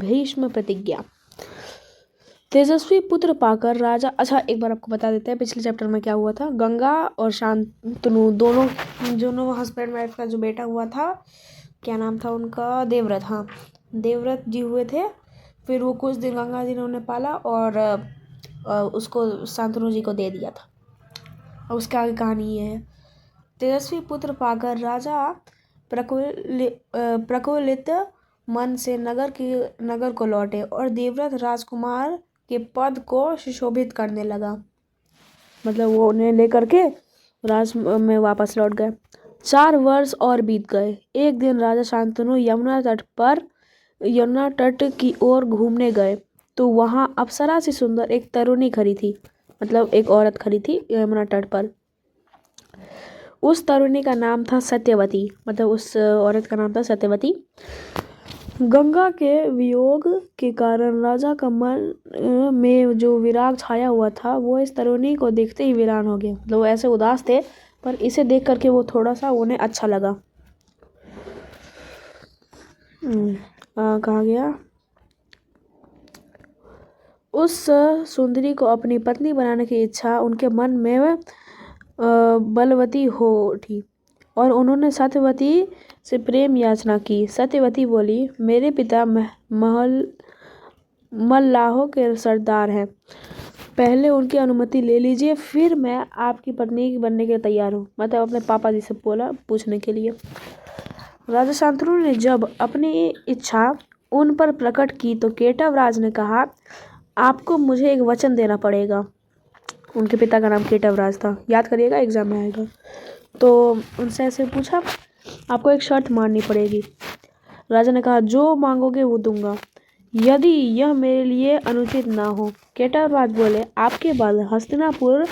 भीष्म प्रतिज्ञा। तेजस्वी पुत्र पाकर राजा, अच्छा एक बार आपको बता देते हैं पिछले चैप्टर में क्या हुआ था। गंगा और शांतनु दोनों हस्बैंड वाइफ का जो बेटा हुआ था, क्या नाम था उनका, देवव्रत। हाँ, देवव्रत जी हुए थे। फिर वो कुछ दिन गंगा जी ने उन्हें पाला और उसको शांतनु जी को दे दिया था। और उसके आगे कहानी ये है। तेजस्वी पुत्र पाकर राजा प्रकुलित मन से नगर को लौटे और देवव्रत राजकुमार के पद को सुशोभित करने लगा। मतलब वो उन्हें लेकर के राज में वापस लौट गए। 4 वर्ष और बीत गए। एक दिन राजा शांतनु यमुना तट की ओर घूमने गए तो वहां अप्सरा से सुंदर एक तरुणी खड़ी थी। मतलब एक औरत खड़ी थी यमुना तट पर। उस तरुणी का नाम था सत्यवती। मतलब उस औरत का नाम था सत्यवती। गंगा के वियोग के कारण राजा का मन में जो विराग छाया हुआ था वो इस तरुणी को देखते ही वीरान हो गया। मतलब वो ऐसे उदास थे, पर इसे देख करके वो थोड़ा सा उन्हें अच्छा लगा। कहा गया, उस सुंदरी को अपनी पत्नी बनाने की इच्छा उनके मन में बलवती हो उठी और उन्होंने सत्यवती से प्रेम याचना की। सत्यवती बोली, मेरे पिता मल्लाहों के सरदार हैं, पहले उनकी अनुमति ले लीजिए, फिर मैं आपकी पत्नी बनने के तैयार हूँ। मतलब अपने पापा जी से बोला पूछने के लिए। राजा शांतनु ने जब अपनी इच्छा उन पर प्रकट की तो केटवराज ने कहा, आपको मुझे एक वचन देना पड़ेगा। उनके पिता का नाम केटवराज था, याद करिएगा, एग्जाम में आएगा। तो उनसे ऐसे पूछा, आपको एक शर्त माननी पड़ेगी। राजा ने कहा, जो मांगोगे वो दूंगा, यदि यह मेरे लिए अनुचित ना हो। केटवराज बोले, आपके बाद हस्तिनापुर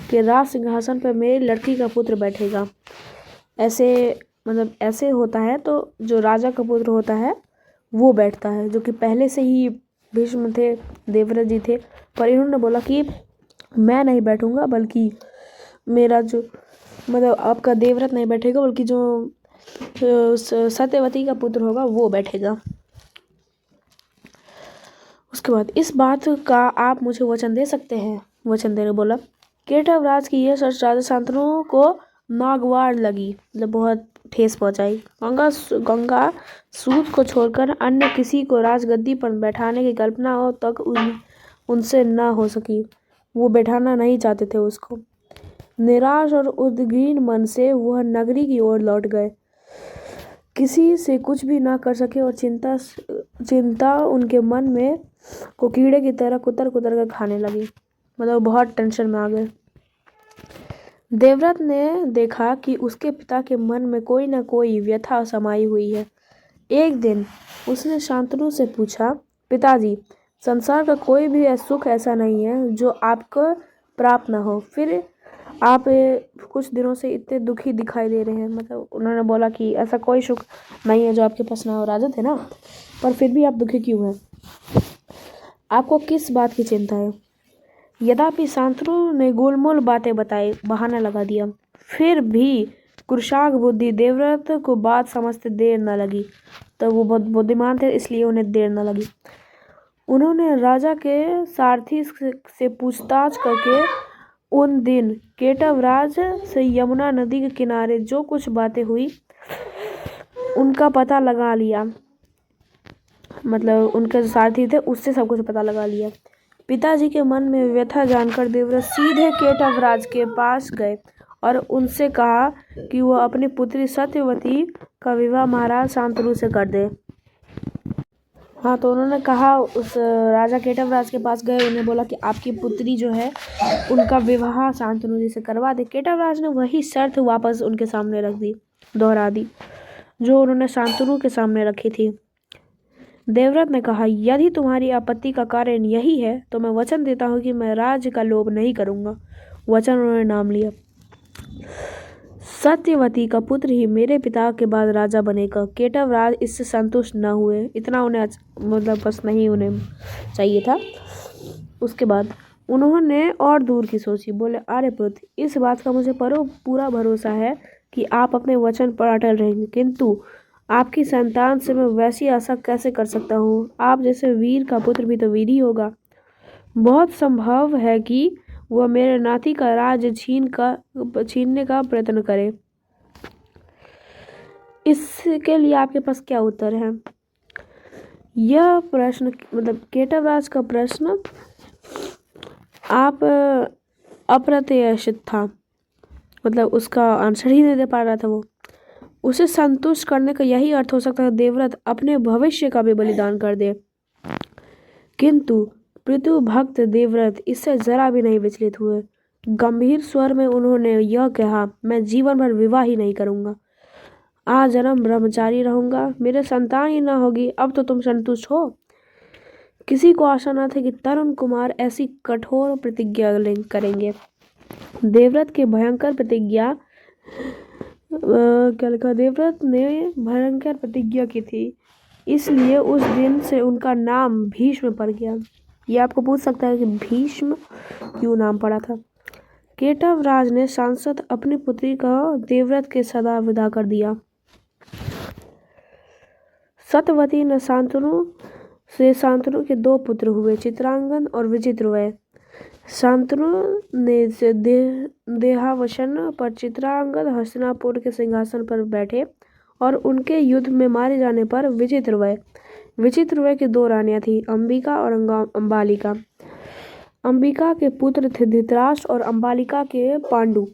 के राज सिंहासन पर मेरी लड़की का पुत्र बैठेगा। ऐसे मतलब ऐसे होता है, तो जो राजा का पुत्र होता है वो बैठता है, जो कि पहले से ही भीष्म थे, देवव्रत जी थे। पर इन्होंने बोला कि मैं नहीं बैठूंगा, बल्कि मेरा जो मतलब आपका देवव्रत नहीं बैठेगा, बल्कि जो सत्यवती का पुत्र होगा वो बैठेगा। उसके बाद, इस बात का आप मुझे वचन दे सकते हैं? वचन देने बोला। केटवराज की यह शर्त राजा शांतनु को नागवार लगी, मतलब बहुत ठेस पहुंचाई। गंगा सूत को छोड़कर अन्य किसी को राजगद्दी पर बैठाने की कल्पना हो तक उनसे न हो सकी। वो बैठाना नहीं चाहते थे उसको। निराश और उद्ग्रीन मन से वह नगरी की ओर लौट गए। किसी से कुछ भी ना कर सके और चिंता उनके मन में को कीड़े की तरह कुतर कुतर कर खाने लगी। मतलब बहुत टेंशन में आ गए। देवव्रत ने देखा कि उसके पिता के मन में कोई ना कोई व्यथा समाई हुई है। एक दिन उसने शांतनु से पूछा, पिताजी, संसार का कोई भी सुख ऐसा नहीं है जो आपको प्राप्त ना हो, फिर आप कुछ दिनों से इतने दुखी दिखाई दे रहे हैं। मतलब उन्होंने बोला कि ऐसा कोई सुख नहीं है जो आपके पास ना हो। राजा थे ना, पर फिर भी आप दुखी क्यों हैं? आपको किस बात की चिंता है? यद्यपि शांतनु ने गोलमोल बातें बताई, बहाना लगा दिया, फिर भी कुशाग्र बुद्धि देवव्रत को बात समझते देर न लगी। तो वो बहुत बुद्धिमान थे, इसलिए उन्हें देर न लगी। उन्होंने राजा के सारथी से पूछताछ करके उन दिन केटवराज से यमुना नदी के किनारे जो कुछ बातें हुई उनका पता लगा लिया। मतलब उनके जो सारथी थे उससे सब कुछ पता लगा लिया। पिताजी के मन में व्यथा जानकर देवव्रत सीधे केटवराज के पास गए और उनसे कहा कि वह अपनी पुत्री सत्यवती का विवाह महाराज शांतनु से कर दे। हाँ, तो उन्होंने कहा, उस राजा केटवराज के पास गए, उन्हें बोला कि आपकी पुत्री जो है उनका विवाह शांतनु जी से करवा दे। केटवराज ने वही शर्त वापस उनके सामने रख दी, दोहरा दी, जो उन्होंने शांतनु के सामने रखी थी। देवव्रत ने कहा, यदि तुम्हारी आपत्ति का कारण यही है तो मैं वचन देता हूँ कि मैं राज्य का लोभ नहीं करूँगा। वचन उन्होंने नाम लिया। सत्यवती का पुत्र ही मेरे पिता के बाद राजा बनेगा। केटवराज इससे संतुष्ट न हुए, इतना उन्हें मतलब बस नहीं उन्हें चाहिए था। उसके बाद उन्होंने और दूर की सोची। बोले, आर्यपुत्र, इस बात का मुझे पूरा भरोसा है कि आप अपने वचन पर अटल रहेंगे, किंतु आपकी संतान से मैं वैसी आशा कैसे कर सकता हूँ? आप जैसे वीर का पुत्र भी तो वीर ही होगा। बहुत संभव है कि वह मेरे नाती का राज छीनने का प्रयत्न करे। इसके लिए आपके पास क्या उत्तर है? यह प्रश्न मतलब केटवराज का प्रश्न आप अप्रत्याशित था, मतलब उसका आंसर ही नहीं दे पा रहा था वो। उसे संतुष्ट करने का यही अर्थ हो सकता है देवव्रत अपने भविष्य का भी बलिदान कर दे। किंतु पृथु भक्त देवव्रत इससे जरा भी नहीं विचलित हुए। गंभीर स्वर में उन्होंने यह कहा, मैं जीवन भर विवाह ही नहीं करूंगा, आजन्म ब्रह्मचारी रहूंगा। मेरे संतान ही ना होगी, अब तो तुम संतुष्ट हो? किसी को आशा न थी कि तरुण कुमार ऐसी कठोर प्रतिज्ञा करेंगे। देवव्रत की भयंकर प्रतिज्ञा क्या लिखा? देवव्रत ने भयंकर प्रतिज्ञा की थी, इसलिए उस दिन से उनका नाम भीष्म पड़ गया। ये आपको पूछ सकता है कि भीष्म क्यों नाम पड़ा था। केटवराज ने सांसद अपनी पुत्री का देवव्रत के सदा विदा कर दिया। सत्यवती ने शांतनु के 2 पुत्र हुए, चित्रांगद और विचित्रवय। शांतनु ने देहावसान पर चित्रांगद हस्तिनापुर के सिंहासन पर बैठे और उनके युद्ध में मारे जाने पर विचित्रवय की 2 रानियां थीं, अंबिका और अंबालिका। अंबिका के पुत्र थे धृतराष्ट्र और अंबालिका के पांडु।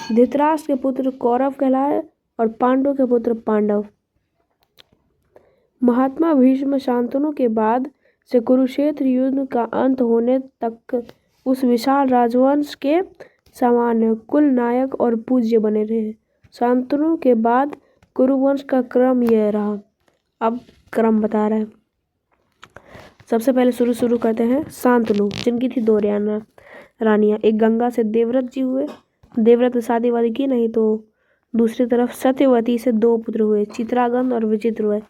धृतराष्ट्र के पुत्र कौरव कहलाए और पांडु के पुत्र पांडव। महात्मा भीष्म शांतनु के बाद से कुरुक्षेत्र युद्ध का अंत होने तक उस विशाल राजवंश के सामान्य कुल नायक और पूज्य बने रहे। शांतनु के बाद कुरुवंश का क्रम यह रहा। अब क्रम बता रहे हैं। सबसे पहले शुरू करते हैं शांतनु, जिनकी थी 2 रानियां। एक गंगा से देवव्रत जी हुए। देवव्रत ने शादी वादी की नहीं, तो दूसरी तरफ सत्यवती से 2 पुत्र हुए, चित्रांगद और विचित्रवय।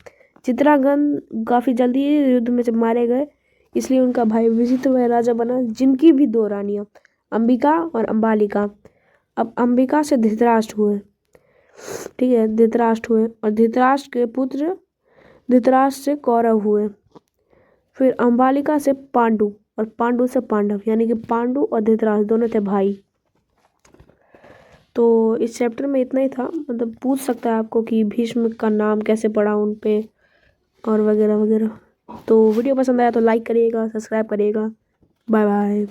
चित्रांगद काफी जल्दी युद्ध में जब मारे गए, इसलिए उनका भाई विचित्रवय राजा बना, जिनकी भी 2 रानियां, अंबिका और अंबालिका। अब अंबिका से धृतराष्ट्र हुए, ठीक है, धृतराष्ट्र हुए और धृतराष्ट्र के पुत्र धृतराष्ट्र से कौरव हुए। फिर अंबालिका से पांडु और पांडु से पांडव, यानी कि पांडु और धृतराष्ट्र दोनों थे भाई। तो इस चैप्टर में इतना ही था। मतलब पूछ सकता है आपको कि भीष्म का नाम कैसे पड़ा उन पे और वगैरह वगैरह। तो वीडियो पसंद आया तो लाइक करिएगा, सब्सक्राइब करिएगा। Bye bye.